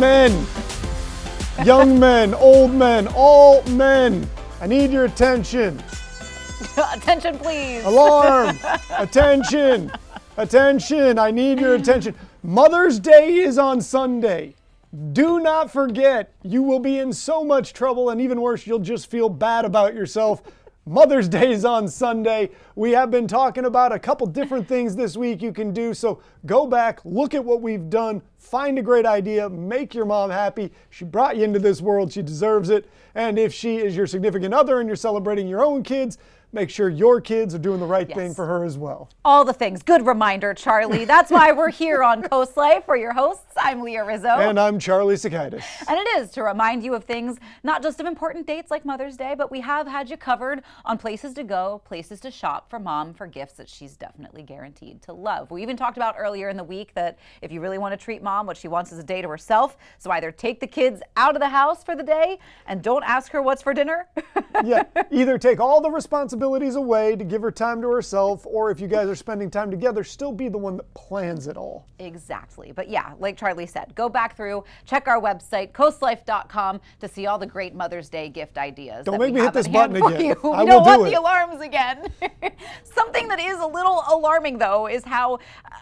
Men, young men, old men, all men, I need your attention. Attention, please. Alarm, attention, attention, I need your attention. Mother's Day is on Sunday. Do not forget, you will be in so much trouble, and even worse, you'll just feel bad about yourself. Mother's Day is on Sunday. We have been talking about a couple different things this week you can do, so go back, look at what we've done, find a great idea, make your mom happy. She brought you into this world, she deserves it. And if she is your significant other and you're celebrating your own kids, make sure your kids are doing the right thing for her as well. All the things. Good reminder, Charlie. That's why we're here on Coast Life. For your hosts, I'm Leah Rizzo. And I'm Charlie Sokaitis. And it is to remind you of things, not just of important dates like Mother's Day, but we have had you covered on places to go, places to shop for mom for gifts that she's definitely guaranteed to love. We even talked about earlier in the week that if you really want to treat mom, what she wants is a day to herself. So either take the kids out of the house for the day and don't ask her what's for dinner. Yeah, either take all the responsibilities away to give her time to herself, or if you guys are spending time together, still be the one that plans it all. Exactly. But yeah, like Charlie said, go back through, check our website, coastlife.com, to see all the great Mother's Day gift ideas. Don't make me hit this button again. We don't want the alarms again. Something that is a little alarming, though, is how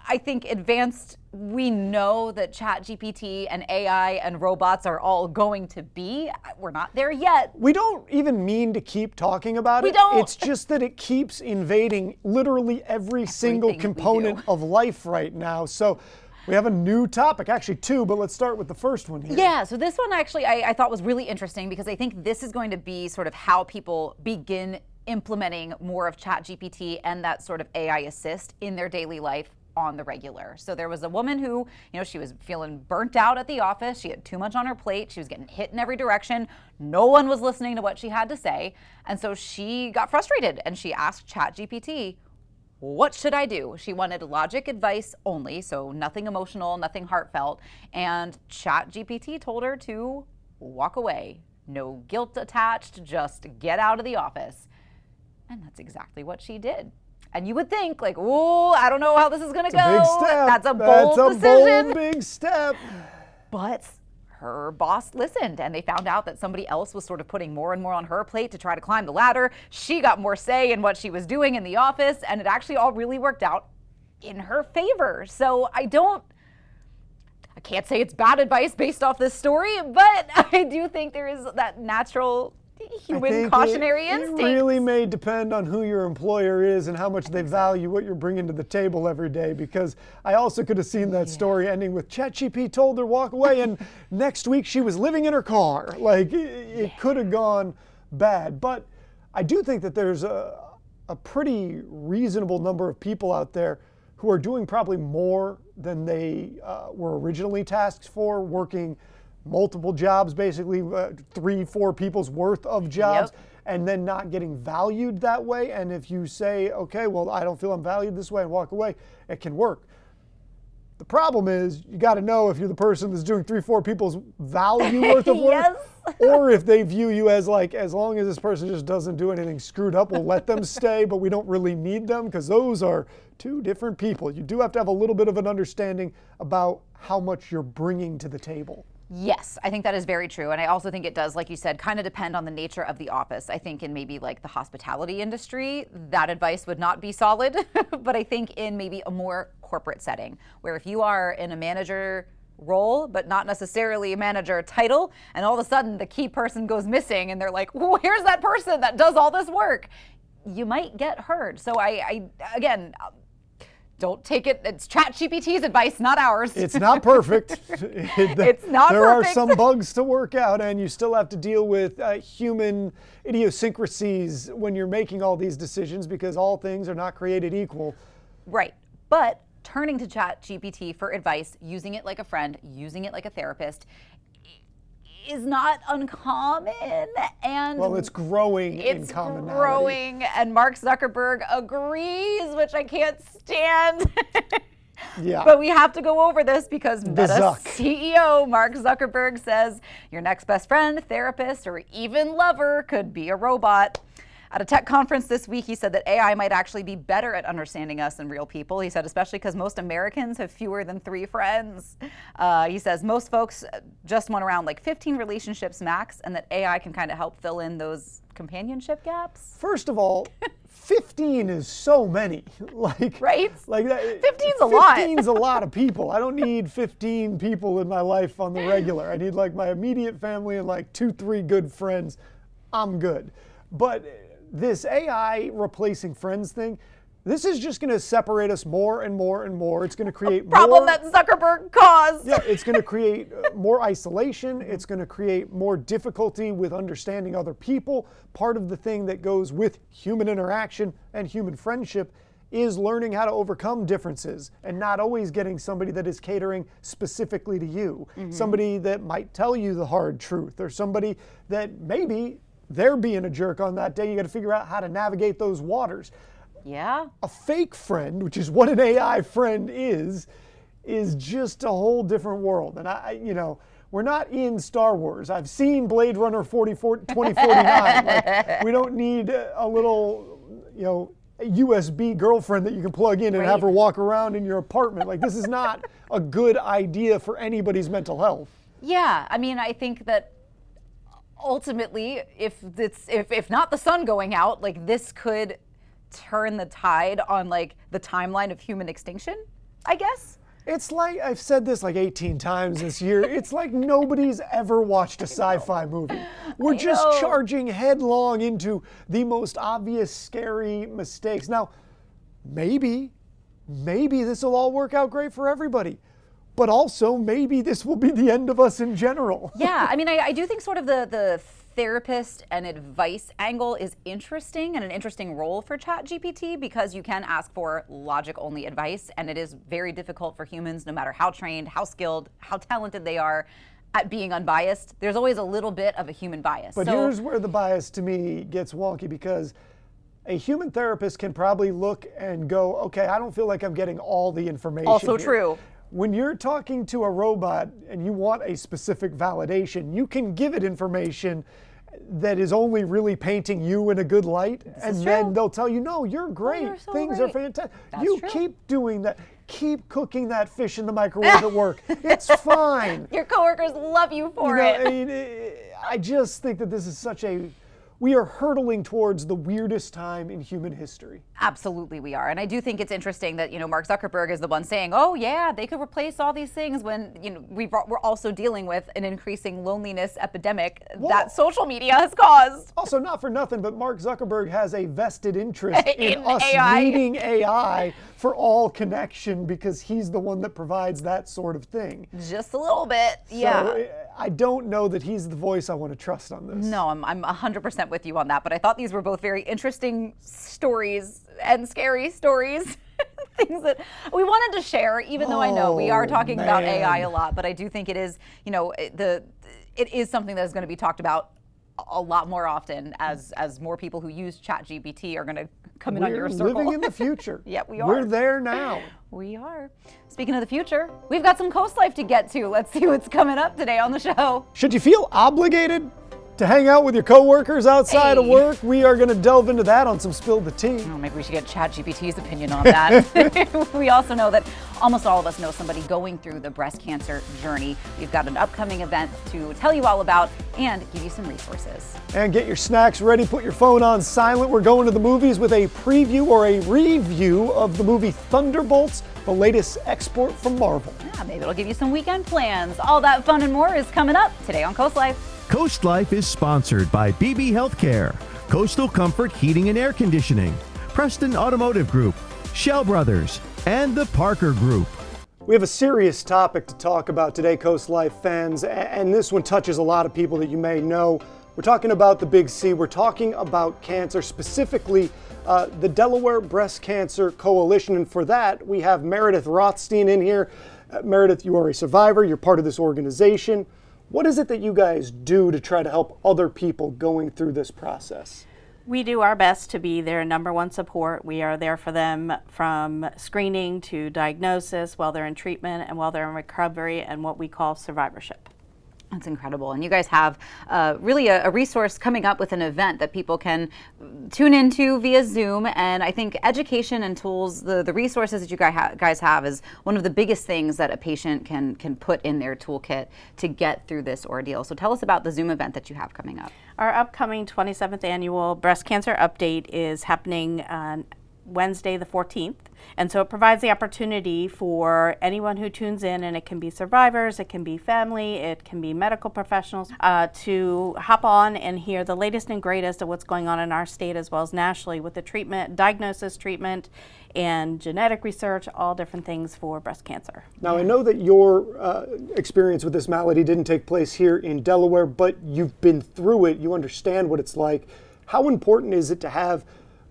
I think advanced we know that ChatGPT and AI and robots are all going to be. We're not there yet. We don't even mean to keep talking about it. We don't. It's just that it keeps invading literally every single component of life right now. So we have a new topic, actually two, but let's start with the first one here. Yeah, so this one actually I thought was really interesting because I think this is going to be sort of how people begin implementing more of ChatGPT and that sort of AI assist in their daily life on the regular. So there was a woman who, she was feeling burnt out at the office. She had too much on her plate. She was getting hit in every direction. No one was listening to what she had to say. And so she got frustrated and she asked ChatGPT, what should I do? She wanted logic advice only, so nothing emotional, nothing heartfelt. And ChatGPT told her to walk away. No guilt attached, just get out of the office. And that's exactly what she did. And you would think, like, oh, I don't know how this is going to go. Big step. That's a bold decision. Bold, big step. But her boss listened, and they found out that somebody else was sort of putting more and more on her plate to try to climb the ladder. She got more say in what she was doing in the office, and it actually all really worked out in her favor. So I can't say it's bad advice based off this story, but I do think there is that natural human cautionary instinct. It really may depend on who your employer is and how much they value what you're bringing to the table every day, because I also could have seen that story ending with ChatGPT told her walk away and next week she was living in her car. Like it could have gone bad. But I do think that there's a pretty reasonable number of people out there who are doing probably more than they were originally tasked for, working multiple jobs, basically 3-4 people's worth of jobs, and then not getting valued that way. And if you say, okay, well, I don't feel I'm valued this way and walk away, it can work. The problem is you got to know if you're the person that's doing 3-4 people's value worth of work, or if they view you as like, as long as this person just doesn't do anything screwed up, we'll let them stay, but we don't really need them, because those are two different people. You do have to have a little bit of an understanding about how much you're bringing to the table. Yes, I think that is very true. And I also think it does, like you said, kind of depend on the nature of the office. I think in maybe like the hospitality industry, that advice would not be solid. But I think in maybe a more corporate setting, where if you are in a manager role, but not necessarily a manager title, and all of a sudden the key person goes missing and they're like, where's that person that does all this work? You might get heard. So I again, don't take it. It's ChatGPT's advice, not ours. It's not perfect. It's not there perfect. Are some bugs to work out, and you still have to deal with human idiosyncrasies when you're making all these decisions, because all things are not created equal. Right. But turning to ChatGPT for advice, using it like a friend, using it like a therapist, is not uncommon, and well, it's growing in commonality. It's growing, and Mark Zuckerberg agrees, which I can't stand. Yeah. But we have to go over this because Meta CEO Mark Zuckerberg says your next best friend, therapist, or even lover could be a robot. At a tech conference this week, he said that AI might actually be better at understanding us than real people. He said, especially because most Americans have fewer than 3 friends. He says most folks just want around like 15 relationships max, and that AI can kind of help fill in those companionship gaps. First of all, 15 is so many. Right? Like that, 15's a lot. 15's a lot of people. I don't need 15 people in my life on the regular. I need like my immediate family and like 2-3 good friends. I'm good. But this AI replacing friends thing, this is just going to separate us more and more and more. It's going to create Problem that Zuckerberg caused. Yeah, it's going to create more isolation. It's going to create more difficulty with understanding other people. Part of the thing that goes with human interaction and human friendship is learning how to overcome differences and not always getting somebody that is catering specifically to you. Somebody that might tell you the hard truth, or somebody that maybe they're being a jerk on that day. You got to figure out how to navigate those waters. Yeah. A fake friend, which is what an AI friend is just a whole different world. And we're not in Star Wars. I've seen Blade Runner 2049. Like, we don't need a little, USB girlfriend that you can plug in and have her walk around in your apartment. Like, this is not a good idea for anybody's mental health. Yeah, I mean, I think that ultimately, if not the sun going out, like this could turn the tide on like the timeline of human extinction, I guess. It's like, I've said this like 18 times this year, it's like nobody's ever watched a sci-fi movie. We're just charging headlong into the most obvious, scary mistakes. Now, maybe this will all work out great for everybody. But also, maybe this will be the end of us in general. Yeah, I mean, I do think sort of the therapist and advice angle is interesting, and an interesting role for ChatGPT, because you can ask for logic-only advice, and it is very difficult for humans, no matter how trained, how skilled, how talented they are, at being unbiased. There's always a little bit of a human bias. But here's where the bias to me gets wonky, because a human therapist can probably look and go, okay, I don't feel like I'm getting all the information Also here. true. When you're talking to a robot and you want a specific validation, you can give it information that is only really painting you in a good light, and then they'll tell you, no, you're great. You're so Things great. are fantastic. That's You true. keep doing that. Keep cooking that fish in the microwave at work. It's fine. Your coworkers love you for it. I mean, I just think that this is we are hurtling towards the weirdest time in human history. Absolutely we are. And I do think it's interesting that, Mark Zuckerberg is the one saying, oh yeah, they could replace all these things, when, we're also dealing with an increasing loneliness epidemic that social media has caused. Also, not for nothing, but Mark Zuckerberg has a vested interest in us AI. needing AI for all connection, because he's the one that provides that sort of thing. Just a little bit, yeah. So I don't know that he's the voice I want to trust on this. No, I'm 100% with you on that, but I thought these were both very interesting stories and scary stories. Things that we wanted to share, even though I know we are talking about AI a lot, but I do think it is, it is something that is going to be talked about a lot more often as more people who use ChatGPT are going to come in on your circle. We're living in the future. Yeah, we are. We're there now. We are. Speaking of the future, we've got some COASTLIFE to get to. Let's see what's coming up today on the show. Should you feel obligated to hang out with your coworkers outside of work? We are going to delve into that on some Spill the Tea. Oh, maybe we should get ChatGPT's opinion on that. We also know that almost all of us know somebody going through the breast cancer journey. We've got an upcoming event to tell you all about and give you some resources. And get your snacks ready, put your phone on silent. We're going to the movies with a preview or a review of the movie Thunderbolts, the latest export from Marvel. Yeah, maybe it'll give you some weekend plans. All that fun and more is coming up today on COASTLIFE. COASTLIFE is sponsored by BB Healthcare, Coastal Comfort Heating and Air Conditioning, Preston Automotive Group, Shell Brothers, and the Parker Group. We have a serious topic to talk about today, COASTLIFE fans, and this one touches a lot of people that you may know. We're talking about the Big C. We're talking about cancer, specifically the Delaware Breast Cancer Coalition, and for that we have Meridith Rothstein in here. Meridith, you are a survivor. You're part of this organization. What is it that you guys do to try to help other people going through this process? We do our best to be their number one support. We are there for them from screening to diagnosis, while they're in treatment and while they're in recovery, and what we call survivorship. That's incredible. And you guys have really a resource coming up with an event that people can tune into via Zoom. And I think education and tools, the resources that you guys have is one of the biggest things that a patient can put in their toolkit to get through this ordeal. So tell us about the Zoom event that you have coming up. Our upcoming 27th annual Breast Cancer Update is happening on Wednesday the 14th. And so it provides the opportunity for anyone who tunes in, and it can be survivors, it can be family, it can be medical professionals, to hop on and hear the latest and greatest of what's going on in our state as well as nationally with the treatment, diagnosis, treatment, and genetic research, all different things for breast cancer. Now, I know that your experience with this malady didn't take place here in Delaware, but you've been through it, you understand what it's like. How important is it to have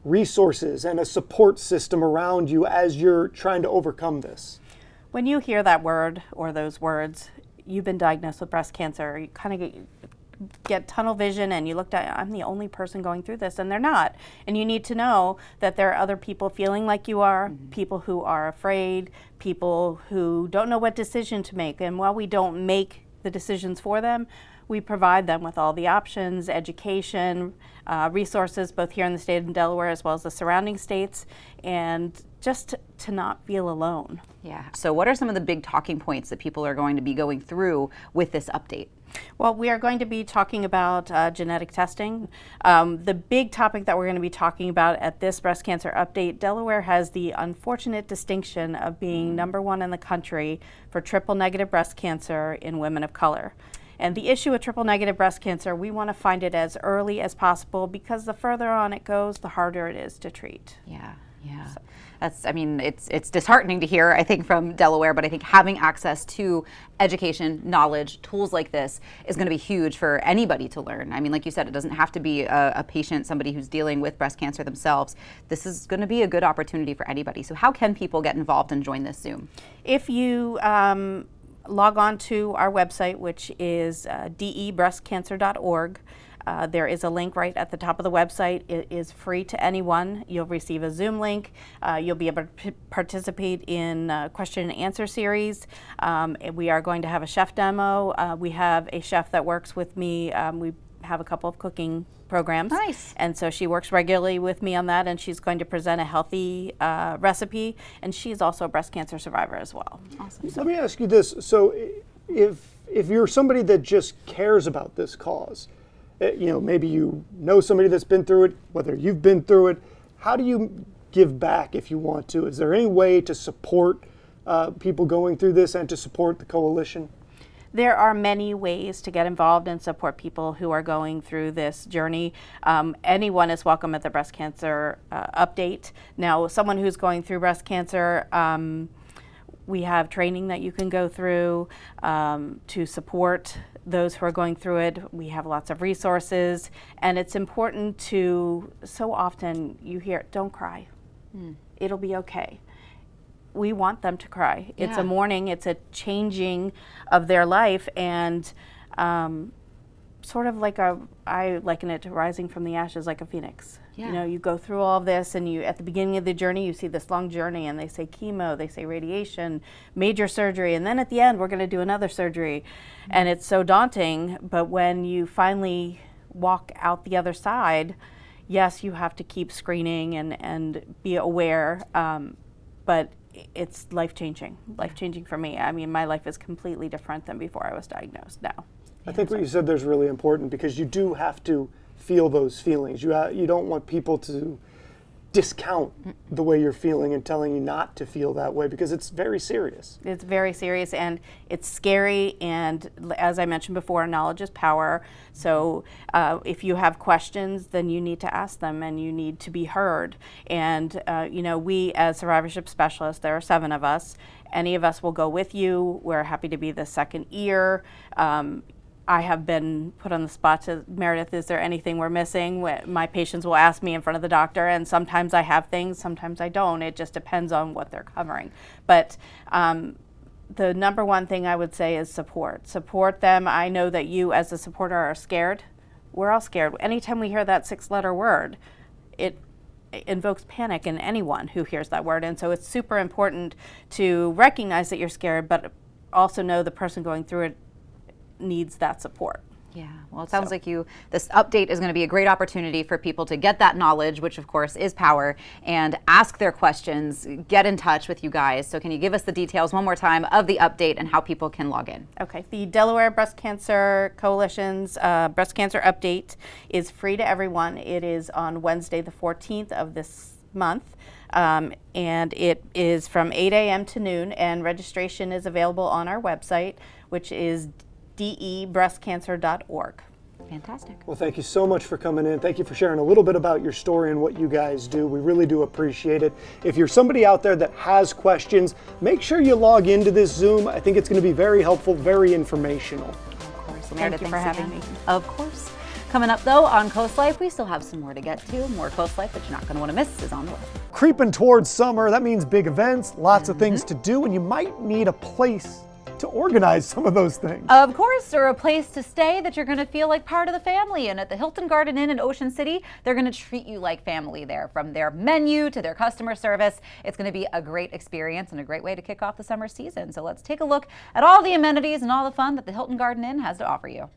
resources and a support system around you as you're trying to overcome this? When you hear that word or those words, you've been diagnosed with breast cancer, you kind of get tunnel vision and you look at, I'm the only person going through this, and they're not. And you need to know that there are other people feeling like you are, people who are afraid, people who don't know what decision to make. And while we don't make the decisions for them, we provide them with all the options, education, resources, both here in the state of Delaware as well as the surrounding states, and just to not feel alone. Yeah. So what are some of the big talking points that people are going to be going through with this update? Well, we are going to be talking about genetic testing. The big topic that we're going to be talking about at this breast cancer update, Delaware has the unfortunate distinction of being #1 in the country for triple negative breast cancer in women of color. And the issue with triple negative breast cancer, we want to find it as early as possible because the further on it goes, the harder it is to treat. Yeah, yeah. So that's, I mean, it's disheartening to hear, I think, from Delaware, but I think having access to education, knowledge, tools like this is going to be huge for anybody to learn. I mean, like you said, it doesn't have to be a patient, somebody who's dealing with breast cancer themselves. This is going to be a good opportunity for anybody. So how can people get involved and join this Zoom? If you log on to our website, which is debreastcancer.org. There is a link right at the top of the website. It is free to anyone. You'll receive a Zoom link. You'll be able to participate in question and answer series. We are going to have a chef demo. We have a chef that works with me. We have a couple of cooking programs. Nice. And so she works regularly with me on that, and she's going to present a healthy recipe, and she's also a breast cancer survivor as well. Awesome. Let me ask you this. So if you're somebody that just cares about this cause, maybe you know somebody that's been through it, whether you've been through it, how do you give back if you want to? Is there any way to support people going through this and to support the coalition? There are many ways to get involved and support people who are going through this journey. Anyone is welcome at the breast cancer update. Now, someone who's going through breast cancer, we have training that you can go through to support those who are going through it. We have lots of resources, and it's important to, so often you hear, don't cry. It'll be okay. We want them to cry. Yeah. It's a mourning, it's a changing of their life, and sort of like I liken it to rising from the ashes like a phoenix. Yeah. You know, you go through all of this, and you, at the beginning of the journey, you see this long journey, and they say chemo, they say radiation, major surgery, and then at the end, we're going to do another surgery. And it's so daunting, but when you finally walk out the other side, yes, you have to keep screening and be aware, but it's life-changing for me. I mean, my life is completely different than before I was diagnosed now. I think what you said there is really important, because you do have to feel those feelings. You don't want people to discount the way you're feeling and telling you not to feel that way, because it's very serious. It's very serious, and it's scary, and as I mentioned before, knowledge is power. So if you have questions, then you need to ask them, and you need to be heard. And we as survivorship specialists, there are 7 of us. Any of us will go with you. We're happy to be the second ear. I have been put on the spot to, Meridith, is there anything we're missing? My patients will ask me in front of the doctor, and sometimes I have things, sometimes I don't. It just depends on what they're covering. But the number one thing I would say is support. Support them. I know that you as a supporter are scared. We're all scared. Anytime we hear that 6-letter word, it invokes panic in anyone who hears that word. And so it's super important to recognize that you're scared, but also know the person going through it needs that support. Yeah, well, it sounds like this update is going to be a great opportunity for people to get that knowledge, which of course is power, and ask their questions, get in touch with you guys. So can you give us the details one more time of the update and how people can log in? Okay, the Delaware Breast Cancer Coalition's breast cancer update is free to everyone. It is on Wednesday, the 14th of this month. And it is from 8 a.m. to noon, and registration is available on our website, which is debreastcancer.org. Fantastic. Well, thank you so much for coming in. Thank you for sharing a little bit about your story and what you guys do. We really do appreciate it. If you're somebody out there that has questions, make sure you log into this Zoom. I think it's going to be very helpful, very informational. Of course. Thank you for having me. Of course. Coming up, though, on Coast Life, we still have some more to get to. More Coast Life that you're not going to want to miss is on the way. Creeping towards summer, that means big events, lots of things to do, and you might need a place to organize some of those things. Of course, or a place to stay that you're going to feel like part of the family. And at the Hilton Garden Inn in Ocean City, they're going to treat you like family there. From their menu to their customer service, it's going to be a great experience and a great way to kick off the summer season. So let's take a look at all the amenities and all the fun that the Hilton Garden Inn has to offer you.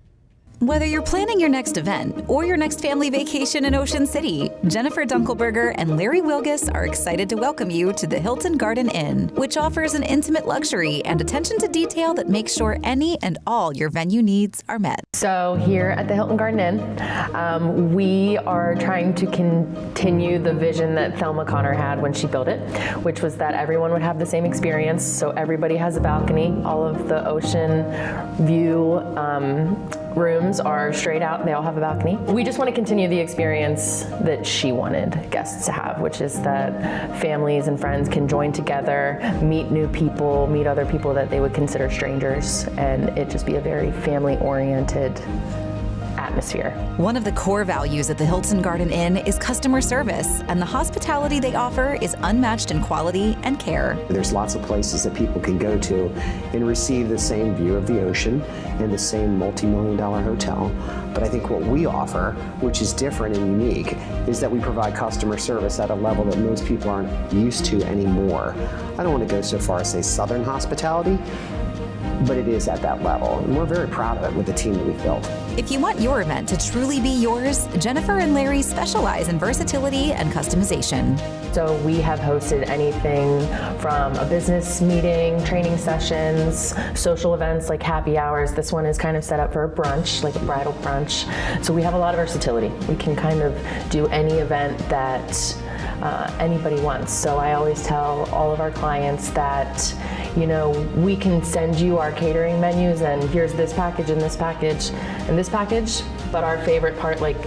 Whether you're planning your next event or your next family vacation in Ocean City, Jennifer Dunkelberger and Larry Wilgus are excited to welcome you to the Hilton Garden Inn, which offers an intimate luxury and attention to detail that makes sure any and all your venue needs are met. So here at the Hilton Garden Inn, we are trying to continue the vision that Thelma Connor had when she built it, which was that everyone would have the same experience. So everybody has a balcony. All of the ocean view rooms are straight out. They all have a balcony. We just want to continue the experience that she wanted guests to have, which is that families and friends can join together, meet new people, meet other people that they would consider strangers, and it just be a very family-oriented atmosphere. One of the core values at the Hilton Garden Inn is customer service, and the hospitality they offer is unmatched in quality and care. There's lots of places that people can go to and receive the same view of the ocean and the same multi-million-dollar hotel. But I think what we offer, which is different and unique, is that we provide customer service at a level that most people aren't used to anymore. I don't want to go so far as say Southern hospitality, but it is at that level, and we're very proud of it with the team that we've built. If you want your event to truly be yours, Jennifer and Larry specialize in versatility and customization. So we have hosted anything from a business meeting, training sessions, social events like happy hours. This one is kind of set up for a brunch, like a bridal brunch. So we have a lot of versatility. We can kind of do any event that anybody wants. So I always tell all of our clients that, you know, we can send you our catering menus and here's this package and this package and this package, but our favorite part, like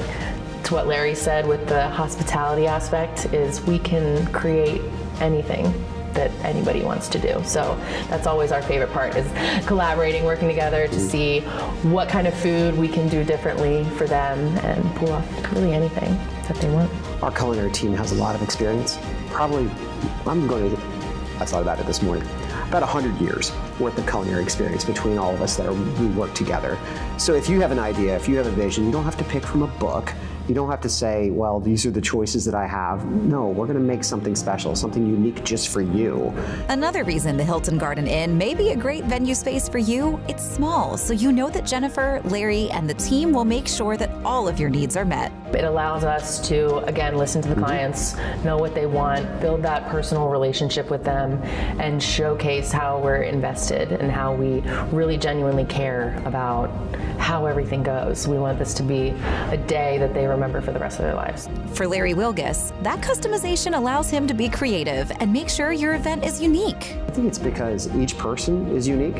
to what Larry said with the hospitality aspect, is we can create anything that anybody wants to do. So that's always our favorite part, is collaborating, working together to see what kind of food we can do differently for them and pull off really anything that they want. Our culinary team has a lot of experience. Probably, I thought about it this morning, about 100 years worth of culinary experience between all of us we work together. So if you have an idea, if you have a vision, you don't have to pick from a book. You don't have to say, well, these are the choices that I have. No, we're going to make something special, something unique just for you. Another reason the Hilton Garden Inn may be a great venue space for you, it's small, so you know that Jennifer, Larry, and the team will make sure that all of your needs are met. It allows us to, again, listen to the clients, know what they want, build that personal relationship with them, and showcase how we're invested and how we really genuinely care about how everything goes. We want this to be a day that they remember for the rest of their lives. For Larry Wilgus, that customization allows him to be creative and make sure your event is unique. I think it's because each person is unique,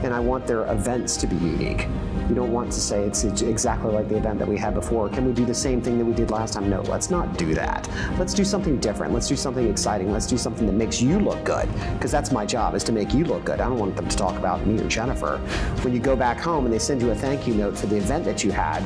and I want their events to be unique. You don't want to say it's exactly like the event that we had before. Can we do the same thing that we did last time? No, let's not do that. Let's do something different. Let's do something exciting. Let's do something that makes you look good, because that's my job, is to make you look good. I don't want them to talk about me or Jennifer. When you go back home and they send you a thank you note for the event that you had,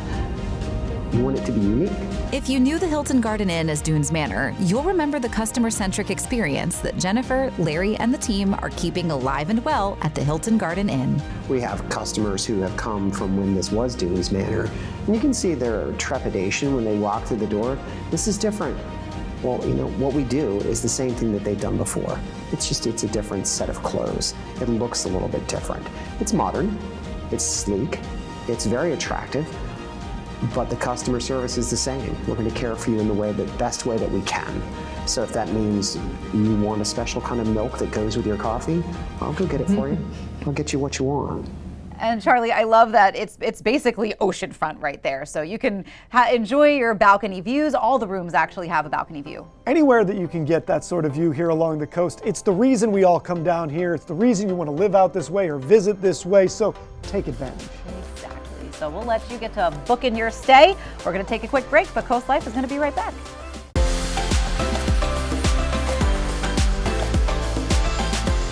you want it to be unique. If you knew the Hilton Garden Inn as Dunes Manor, you'll remember the customer-centric experience that Jennifer, Larry, and the team are keeping alive and well at the Hilton Garden Inn. We have customers who have come from when this was Dunes Manor, and you can see their trepidation when they walk through the door. This is different. Well, you know, what we do is the same thing that they've done before. It's a different set of clothes. It looks a little bit different. It's modern, It's sleek. It's very attractive. But the customer service is the same. We're going to care for you in the best way that we can. So if that means you want a special kind of milk that goes with your coffee, I'll go get it for you. I'll get you what you want. And Charlie, I love that it's basically oceanfront right there. So you can enjoy your balcony views. All the rooms actually have a balcony view. Anywhere that you can get that sort of view here along the coast, it's the reason we all come down here. It's the reason you want to live out this way or visit this way. So take advantage. Exactly. So we'll let you get to book in your stay. We're going to take a quick break, but Coast Life is going to be right back.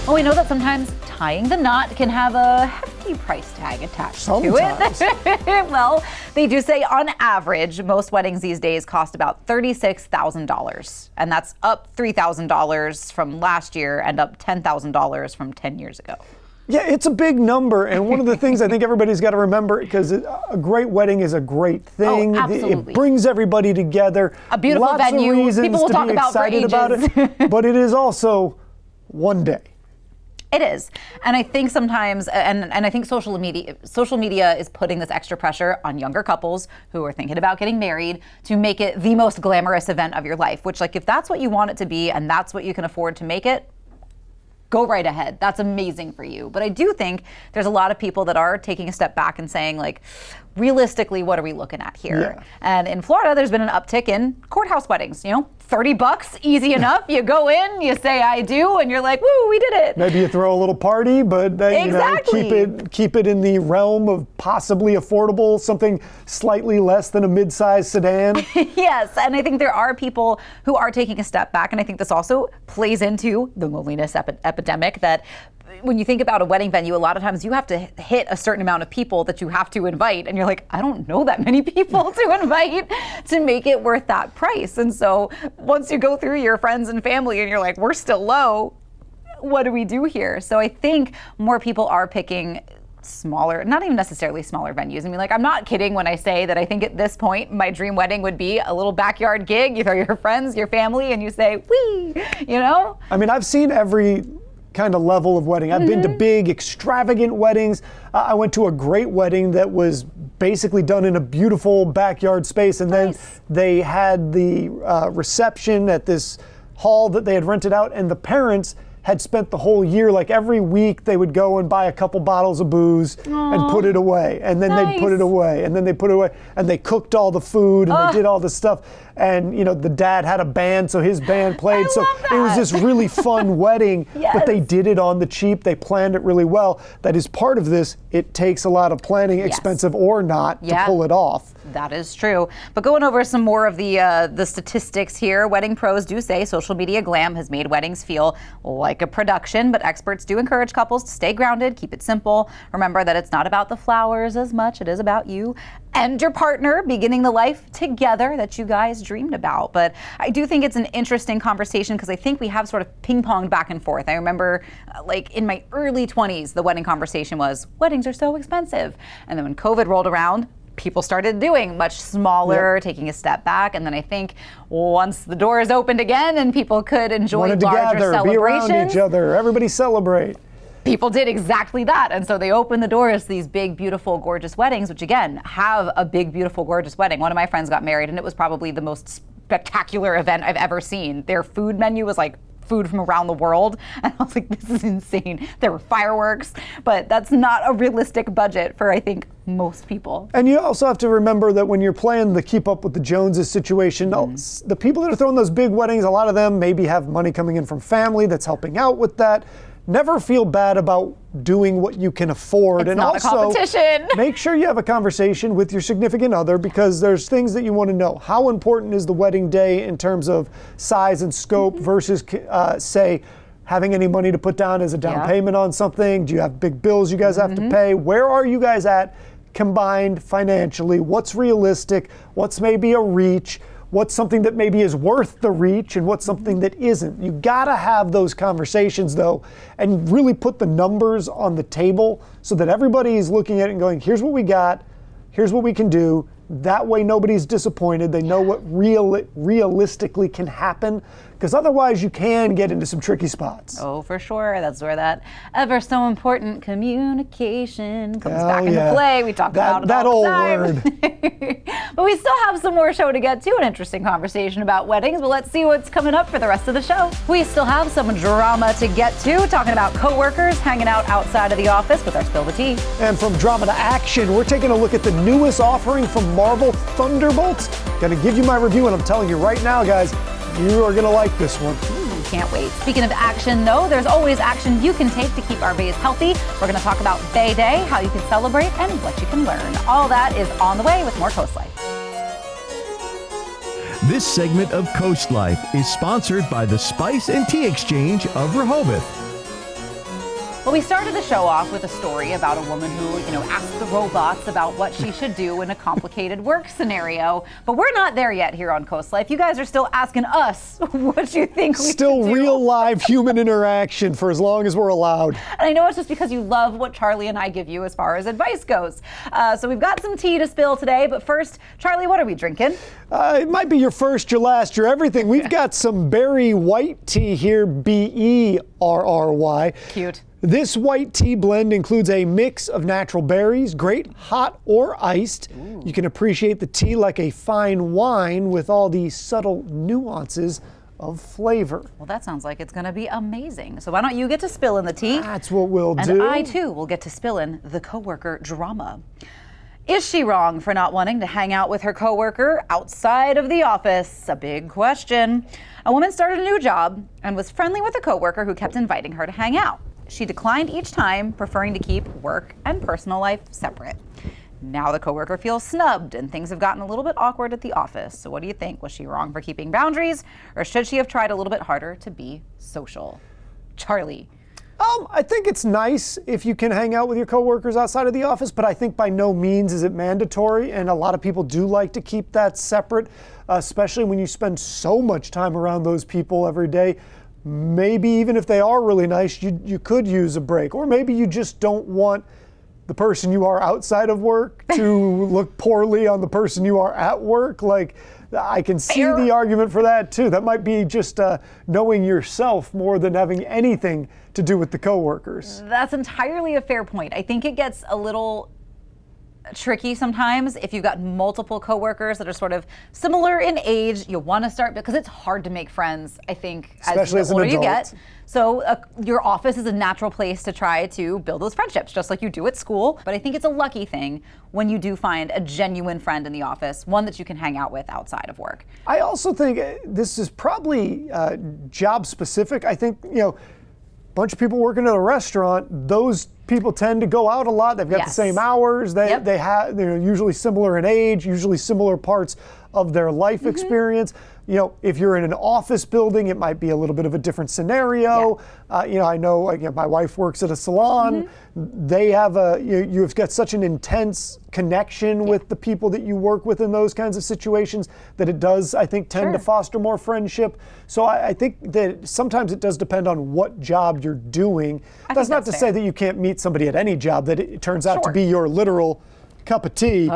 Well, we know that sometimes tying the knot can have a hefty price tag attached to it. Well, they do say on average, most weddings these days cost about $36,000. And that's up $3,000 from last year and up $10,000 from 10 years ago. Yeah, it's a big number, and one of the things I think everybody's got to remember, because a great wedding is a great thing. Oh, absolutely. It brings everybody together. A beautiful Lots venue. of reasons People will to talk be about for excited ages. about it, but it is also one day. It is. And I think sometimes, and I think social media is putting this extra pressure on younger couples who are thinking about getting married to make it the most glamorous event of your life, which, like, if that's what you want it to be and that's what you can afford to make it, go right ahead. That's amazing for you. But I do think there's a lot of people that are taking a step back and saying, like, realistically, what are we looking at here? Yeah. And in Florida, there's been an uptick in courthouse weddings. You know, $30, easy enough. You go in, you say I do, and you're like, woo, we did it. Maybe you throw a little party, but keep it in the realm of possibly affordable, something slightly less than a mid-sized sedan. Yes, and I think there are people who are taking a step back, and I think this also plays into the loneliness epidemic that when you think about a wedding venue, a lot of times you have to hit a certain amount of people that you have to invite, and you're like, I don't know that many people to invite to make it worth that price. And so once you go through your friends and family and you're like, we're still low, what do we do here? So I think more people are picking smaller, not even necessarily smaller venues. I mean, like, I'm not kidding when I say that I think at this point, my dream wedding would be a little backyard gig. You throw your friends, your family, and you say, wee, you know? I mean, I've seen every kind of level of wedding. I've been to big, extravagant weddings. I went to a great wedding that was basically done in a beautiful backyard space, and then they had the reception at this hall that they had rented out, and the parents had spent the whole year, like every week they would go and buy a couple bottles of booze and put it away, and then they'd put it away, and then they put it away, and they cooked all the food, and they did all the stuff. And, you know, the dad had a band, so his band played. So it was this really fun wedding, but they did it on the cheap. They planned it really well. That is part of this. It takes a lot of planning, expensive or not, to pull it off. That is true. But going over some more of the statistics here, wedding pros do say social media glam has made weddings feel like a production, but experts do encourage couples to stay grounded, keep it simple. Remember that it's not about the flowers as much, it is about you and your partner beginning the life together that you guys dreamed about. But I do think it's an interesting conversation because I think we have sort of ping-ponged back and forth. I remember like in my early 20s, the wedding conversation was, weddings are so expensive. And then when COVID rolled around, people started doing much smaller, taking a step back. And then I think once the doors opened again and people could enjoy larger celebrations, be around each other, everybody celebrate. People did exactly that. And so they opened the doors to these big, beautiful, gorgeous weddings, which again, have a big, beautiful, gorgeous wedding. One of my friends got married and it was probably the most spectacular event I've ever seen. Their food menu was like food from around the world. And I was like, this is insane. There were fireworks, but that's not a realistic budget for, I think, most people. And you also have to remember that when you're playing the keep up with the Joneses situation, the people that are throwing those big weddings, a lot of them maybe have money coming in from family that's helping out with that. Never feel bad about doing what you can afford. It's and not also, a competition. Make sure you have a conversation with your significant other because there's things that you want to know. How important is the wedding day in terms of size and scope versus, say, having any money to put down as a down payment on something? Do you have big bills you guys have to pay? Where are you guys at combined financially? What's realistic? What's maybe a reach? What's something that maybe is worth the reach and what's something that isn't? You gotta have those conversations though and really put the numbers on the table so that everybody is looking at it and going, here's what we got, here's what we can do, That way nobody's disappointed. They know what realistically can happen, because otherwise you can get into some tricky spots. Oh, for sure. That's where that ever so important communication comes back into play. We talk about it all the time. Word. But we still have some more show to get to, an interesting conversation about weddings. But let's see what's coming up for the rest of the show. We still have some drama to get to, talking about coworkers hanging out outside of the office with our Spill the Tea. And from drama to action, we're taking a look at the newest offering from Marvel, Thunderbolts. Gonna give you my review, and I'm telling you right now, guys, you are gonna like this one. Can't wait. Speaking of action, though, there's always action you can take to keep our bays healthy. We're going to talk about Bay Day, how you can celebrate, and what you can learn. All that is on the way with more Coast Life. This segment of Coast Life is sponsored by the Spice and Tea Exchange of Rehoboth. Well, we started the show off with a story about a woman who, asked the robots about what she should do in a complicated work scenario. But we're not there yet here on Coast Life. You guys are still asking us what you think we should do. Still real live human interaction for as long as we're allowed. And I know it's just because you love what Charlie and I give you as far as advice goes. So we've got some tea to spill today. But first, Charlie, what are we drinking? It might be your first, your last, your everything. We've got some berry white tea here, Berry. Cute. This white tea blend includes a mix of natural berries, great hot or iced. Ooh. You can appreciate the tea like a fine wine with all the subtle nuances of flavor. Well, that sounds like it's going to be amazing. So why don't you get to spill in the tea? That's what we'll do. And I, too, will get to spill in the coworker drama. Is she wrong for not wanting to hang out with her coworker outside of the office? A big question. A woman started a new job and was friendly with a coworker who kept inviting her to hang out. She declined each time, preferring to keep work and personal life separate. Now the coworker feels snubbed and things have gotten a little bit awkward at the office. So what do you think? Was she wrong for keeping boundaries, or should she have tried a little bit harder to be social? Charlie. I think it's nice if you can hang out with your coworkers outside of the office, but I think by no means is it mandatory, and a lot of people do like to keep that separate, especially when you spend so much time around those people every day. Maybe even if they are really nice, you could use a break, or maybe you just don't want the person you are outside of work to look poorly on the person you are at work. Like, I can see the argument for that too. That might be just knowing yourself more than having anything to do with the coworkers. That's entirely a fair point. I think it gets a little tricky sometimes if you've got multiple coworkers that are sort of similar in age. You want to start, because it's hard to make friends, I think, especially as the older an you adult. get. So your office is a natural place to try to build those friendships, just like you do at school. But I think it's a lucky thing when you do find a genuine friend in the office, one that you can hang out with outside of work. I also think this is probably job specific. I think, a bunch of people working at a restaurant, those people tend to go out a lot. They've got the same hours. They're usually similar in age, usually similar parts of their life experience. If you're in an office building, it might be a little bit of a different scenario. I know my wife works at a salon. They have you've got such an intense connection with the people that you work with in those kinds of situations that it does, I think, tend to foster more friendship. So I think that sometimes it does depend on what job you're doing. That's not to say that you can't meet somebody at any job that it turns out to be your literal cup of tea,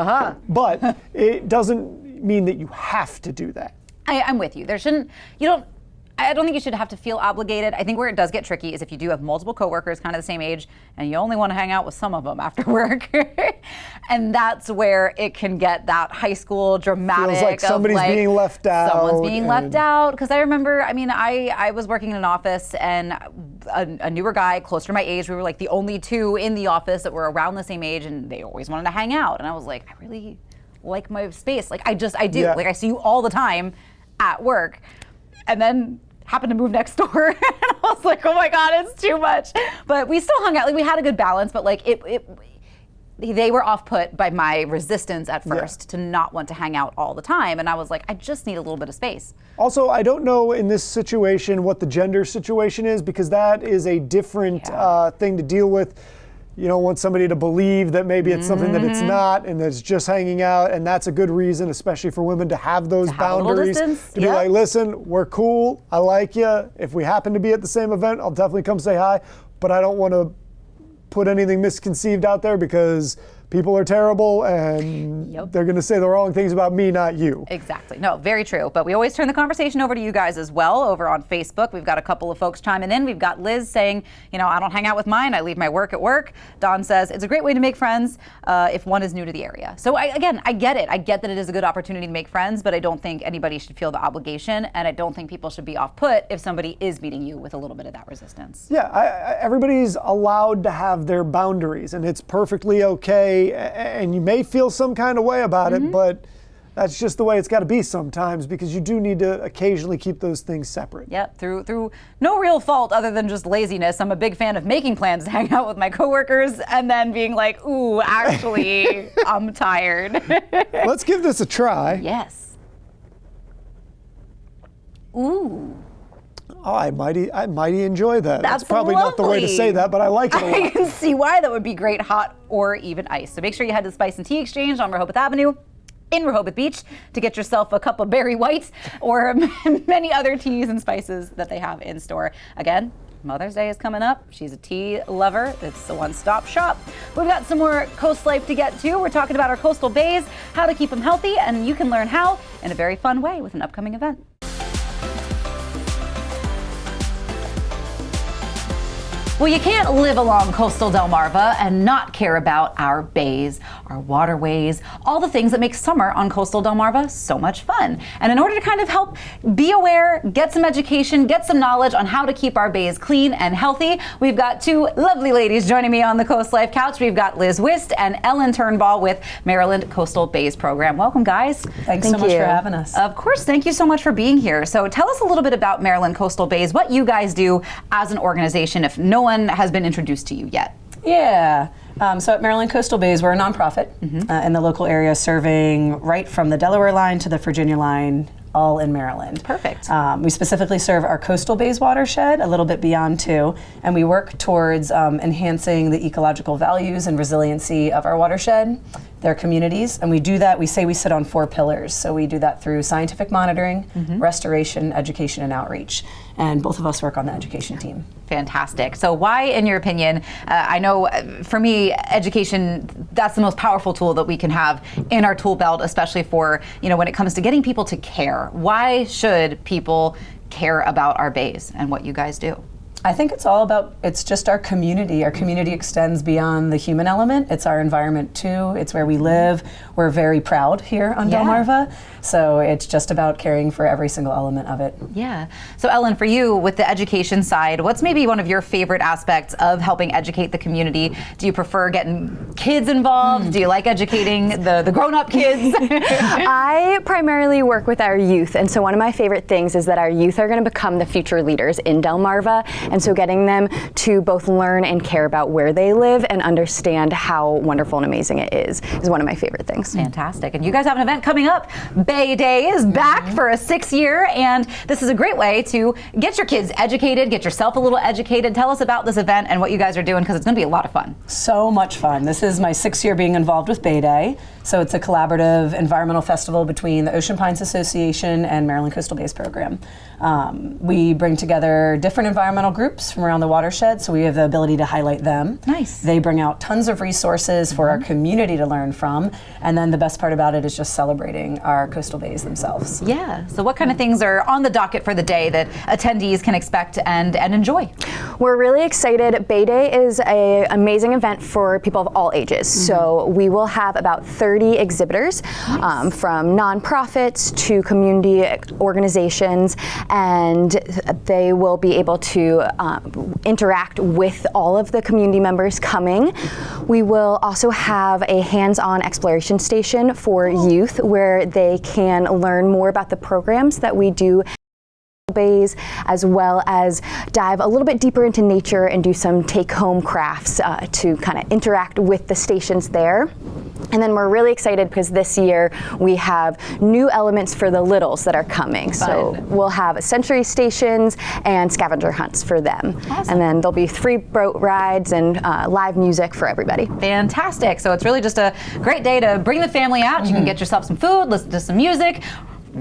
but it doesn't mean that you have to do that. I'm with you. I don't think you should have to feel obligated. I think where it does get tricky is if you do have multiple coworkers kind of the same age and you only want to hang out with some of them after work. And that's where it can get that high school dramatic. Feels like somebody's being left out. Someone's being left out. Because I remember, I was working in an office and a newer guy closer to my age, we were like the only two in the office that were around the same age, and they always wanted to hang out. And I was like, I really like my space. Like I do. Yeah. Like I see you all the time at work. And then happened to move next door. And I was like, oh my God, it's too much. But we still hung out. Like we had a good balance, but like they were off put by my resistance at first to not want to hang out all the time. And I was like, I just need a little bit of space. Also, I don't know in this situation what the gender situation is, because that is a different thing to deal with. You don't want somebody to believe that maybe it's something that it's not, and that it's just hanging out, and that's a good reason, especially for women, to have those boundaries. To be like, listen, we're cool, I like you. If we happen to be at the same event, I'll definitely come say hi, but I don't want to put anything misconceived out there, because people are terrible and they're going to say the wrong things about me, not you. Exactly. No, very true. But we always turn the conversation over to you guys as well over on Facebook. We've got a couple of folks chiming in. We've got Liz saying, I don't hang out with mine. I leave my work at work. Don says, it's a great way to make friends if one is new to the area. So I get it. I get that it is a good opportunity to make friends, but I don't think anybody should feel the obligation, and I don't think people should be off put if somebody is meeting you with a little bit of that resistance. Yeah, everybody's allowed to have their boundaries, and it's perfectly okay, and you may feel some kind of way about it, but that's just the way it's got to be sometimes, because you do need to occasionally keep those things separate. Yep, through no real fault other than just laziness. I'm a big fan of making plans to hang out with my coworkers and then being like, ooh, actually, I'm tired. Let's give this a try. Yes. Ooh. Oh, I mighty enjoy that. That's probably not the way to say that, but I like it a lot. I can see why that would be great, hot or even iced. So make sure you head to the Spice and Tea Exchange on Rehoboth Avenue in Rehoboth Beach to get yourself a cup of Berry White or many other teas and spices that they have in store. Again, Mother's Day is coming up. She's a tea lover. It's a one-stop shop. We've got some more coast life to get to. We're talking about our coastal bays, how to keep them healthy, and you can learn how in a very fun way with an upcoming event. Well, you can't live along coastal Delmarva and not care about our bays, our waterways, all the things that make summer on coastal Delmarva so much fun. And in order to kind of help be aware, get some education, get some knowledge on how to keep our bays clean and healthy, we've got two lovely ladies joining me on the Coast Life couch. We've got Liz Wist and Ellen Turnbull with Maryland Coastal Bays Program. Welcome, guys. Thanks so much for having us. Of course, thank you so much for being here. So tell us a little bit about Maryland Coastal Bays, what you guys do as an organization if no one has been introduced to you yet. Yeah. So at Maryland Coastal Bays, we're a nonprofit in the local area, serving right from the Delaware line to the Virginia line, all in Maryland. Perfect. We specifically serve our coastal bays watershed, a little bit beyond too, and we work towards enhancing the ecological values and resiliency of our watershed, their communities, and we do that, we say we sit on 4 pillars. So we do that through scientific monitoring, restoration, education, and outreach. And both of us work on the education team. Fantastic. So why, in your opinion, I know for me, education, that's the most powerful tool that we can have in our tool belt, especially for, when it comes to getting people to care. Why should people care about our bays and what you guys do? I think it's just our community. Our community extends beyond the human element. It's our environment too. It's where we live. We're very proud here on Delmarva. So it's just about caring for every single element of it. Yeah. So Ellen, for you, with the education side, what's maybe one of your favorite aspects of helping educate the community? Do you prefer getting kids involved? Do you like educating the grown-up kids? I primarily work with our youth, and so one of my favorite things is that our youth are going to become the future leaders in Delmarva, and so getting them to both learn and care about where they live and understand how wonderful and amazing it is one of my favorite things. Fantastic. And you guys have an event coming up. Bay Day is back for a 6th year, and this is a great way to get your kids educated, get yourself a little educated. Tell us about this event and what you guys are doing, because it's going to be a lot of fun. So much fun. This is my 6th year being involved with Bay Day. So it's a collaborative environmental festival between the Ocean Pines Association and Maryland Coastal Bays Program. We bring together different environmental groups from around the watershed, so we have the ability to highlight them. Nice. They bring out tons of resources for our community to learn from, and then the best part about it is just celebrating our coastal bays themselves. Yeah. So what kind of things are on the docket for the day that attendees can expect and enjoy? We're really excited. Bay Day is an amazing event for people of all ages. So we will have about 30 exhibitors from nonprofits to community organizations, and they will be able to interact with all of the community members coming. We will also have a hands-on exploration station for youth where they can learn more about the programs that we do bays, as well as dive a little bit deeper into nature and do some take-home crafts to kind of interact with the stations there. And then we're really excited because this year we have new elements for the littles that are coming. Fun. So we'll have sensory stations and scavenger hunts for them. Awesome. And then there'll be 3 boat rides and live music for everybody. Fantastic. So it's really just a great day to bring the family out. You can get yourself some food, listen to some music,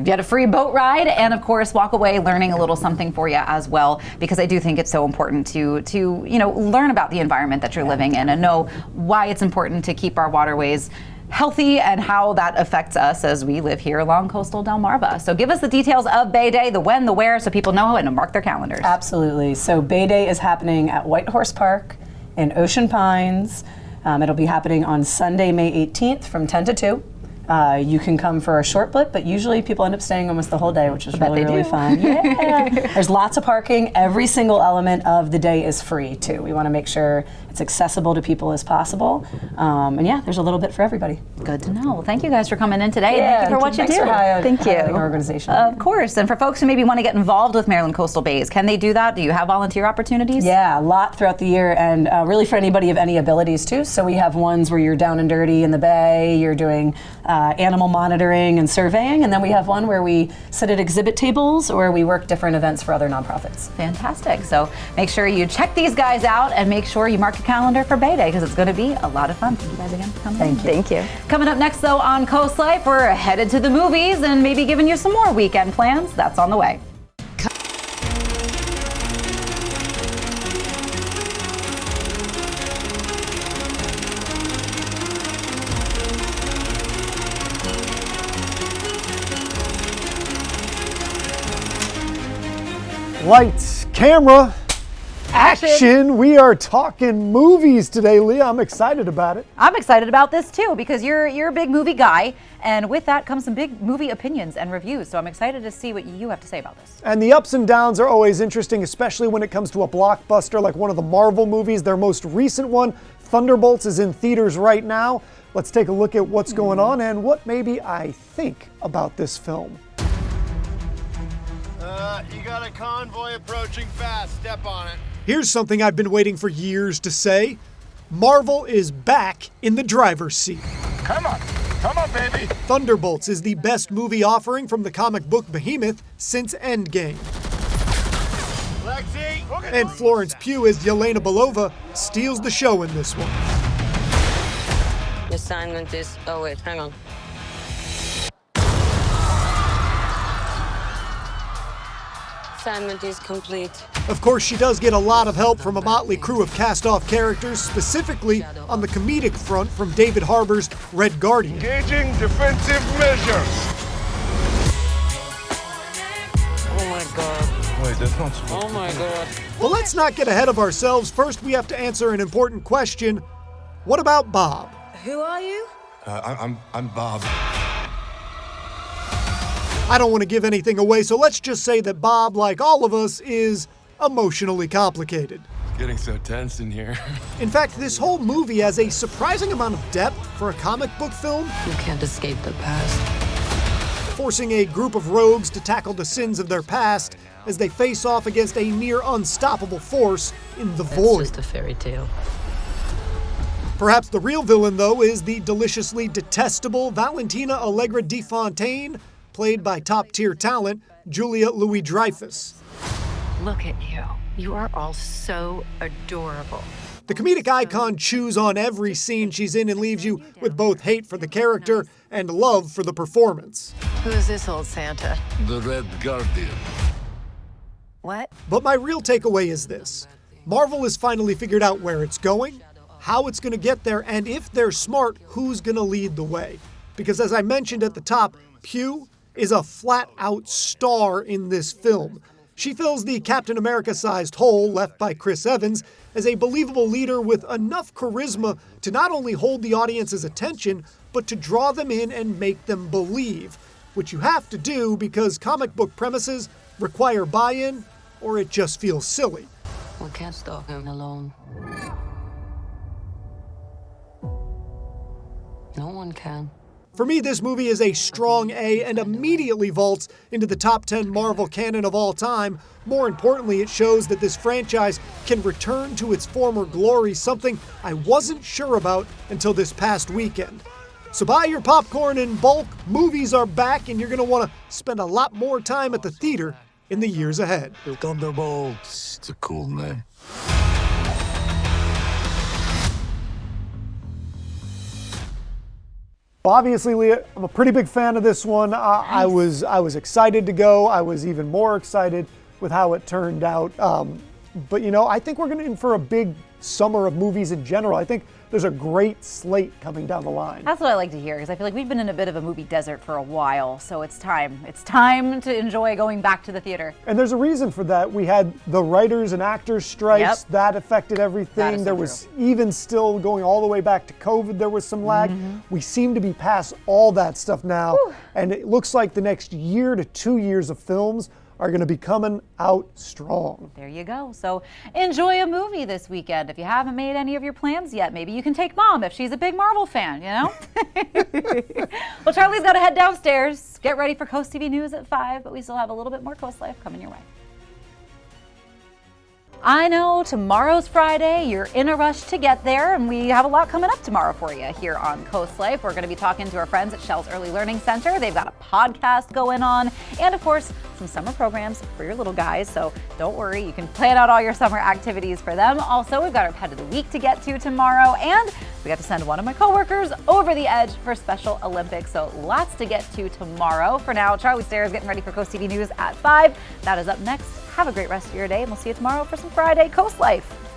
get a free boat ride, and of course walk away learning a little something for you as well, because I do think it's so important to learn about the environment that you're living in and know why it's important to keep our waterways healthy and how that affects us as we live here along coastal Delmarva. So give us the details of Bay Day, the when, the where, so people know and to mark their calendars. Absolutely. So Bay Day is happening at White Horse Park in Ocean Pines. It'll be happening on Sunday, May 18th from 10 to 2. You can come for a short blip, but usually people end up staying almost the whole day, which is really fun. Yeah. There's lots of parking. Every single element of the day is free, too. We want to make sure it's accessible to people as possible. And yeah, there's a little bit for everybody. Good to know. Well, thank you guys for coming in today. Yeah, thank you for what you do. Thank you. Our organization. Of course. And for folks who maybe want to get involved with Maryland Coastal Bays, can they do that? Do you have volunteer opportunities? Yeah, a lot throughout the year, and really for anybody of any abilities, too. So we have ones where you're down and dirty in the bay, you're doing animal monitoring and surveying, and then we have one where we sit at exhibit tables or we work different events for other nonprofits. Fantastic. So make sure you check these guys out and make sure you mark your calendar for Bay Day, because it's going to be a lot of fun. Thank you guys again for coming. Thank you. Coming up next, though, on Coast Life, we're headed to the movies and maybe giving you some more weekend plans. That's on the way. Lights, camera, action. We are talking movies today, Leah. I'm excited about it. I'm excited about this too, because you're a big movie guy, and with that comes some big movie opinions and reviews. So I'm excited to see what you have to say about this. And the ups and downs are always interesting, especially when it comes to a blockbuster like one of the Marvel movies. Their most recent one, Thunderbolts, is in theaters right now. Let's take a look at what's going on and what maybe I think about this film. You got a convoy approaching fast. Step on it. Here's something I've been waiting for years to say. Marvel is back in the driver's seat. Come on, baby. Thunderbolts is the best movie offering from the comic book behemoth since Endgame. Lexi. And Florence Pugh as Yelena Belova steals the show in this one. The assignment is... Oh, wait, hang on. Assignment is complete. Of course, she does get a lot of help from a motley crew of cast-off characters, specifically on the comedic front from David Harbour's Red Guardian. Engaging defensive measures. Oh my god. Wait, that's not supposed Oh my god. Well, let's not get ahead of ourselves. First, we have to answer an important question. What about Bob? Who are you? I'm Bob. I don't want to give anything away, so let's just say that Bob, like all of us, is emotionally complicated. It's getting so tense in here. In fact, this whole movie has a surprising amount of depth for a comic book film, You can't escape the past. forcing a group of rogues to tackle the sins of their past as they face off against a near unstoppable force in the It's void. just a fairy tale. Perhaps the real villain, though, is the deliciously detestable Valentina Allegra de Fontaine, played by top-tier talent Julia Louis-Dreyfus. Look at you. You are all so adorable. The comedic icon chews on every scene she's in and leaves you with both hate for the character and love for the performance. Who is this old Santa? The Red Guardian. What? But my real takeaway is this. Marvel has finally figured out where it's going, how it's going to get there, and if they're smart, who's going to lead the way. Because as I mentioned at the top, Pugh is a flat-out star in this film. She fills the Captain America-sized hole left by Chris Evans as a believable leader with enough charisma to not only hold the audience's attention, but to draw them in and make them believe, which you have to do because comic book premises require buy-in or it just feels silly. We can't stop him alone. No one can. For me, this movie is a strong A and immediately vaults into the top 10 Marvel canon of all time. More importantly, it shows that this franchise can return to its former glory, something I wasn't sure about until this past weekend. So buy your popcorn in bulk, movies are back, and you're going to want to spend a lot more time at the theater in the years ahead. Thunderbolts. It's a cool name. Well, obviously, Leah, I'm a pretty big fan of this one. I was excited to go. I was even more excited with how it turned out. But I think we're going to in for a big summer of movies in general. I think there's a great slate coming down the line. That's what I like to hear, because I feel like we've been in a bit of a movie desert for a while, so it's time. It's time to enjoy going back to the theater. And there's a reason for that. We had the writers and actors strikes. That affected everything. There was even still going all the way back to COVID, there was some lag. We seem to be past all that stuff now. And it looks like the next year to 2 years of films are going to be coming out strong. There you go. So enjoy a movie this weekend. If you haven't made any of your plans yet, maybe you can take Mom if she's a big Marvel fan, Well, Charlie's got to head downstairs. Get ready for Coast TV News at 5, but we still have a little bit more Coast Life coming your way. I know tomorrow's Friday, you're in a rush to get there, and we have a lot coming up tomorrow for you here on Coast Life. We're going to be talking to our friends at Shell's Early Learning Center. They've got a podcast going on, and of course, some summer programs for your little guys. So don't worry, you can plan out all your summer activities for them. Also, we've got our Pet of the Week to get to tomorrow, and we got to send one of my coworkers over the edge for Special Olympics. So lots to get to tomorrow. For now, Charlie Stairs getting ready for Coast TV News at 5. That is up next. Have a great rest of your day, and we'll see you tomorrow for some Friday Coast Life.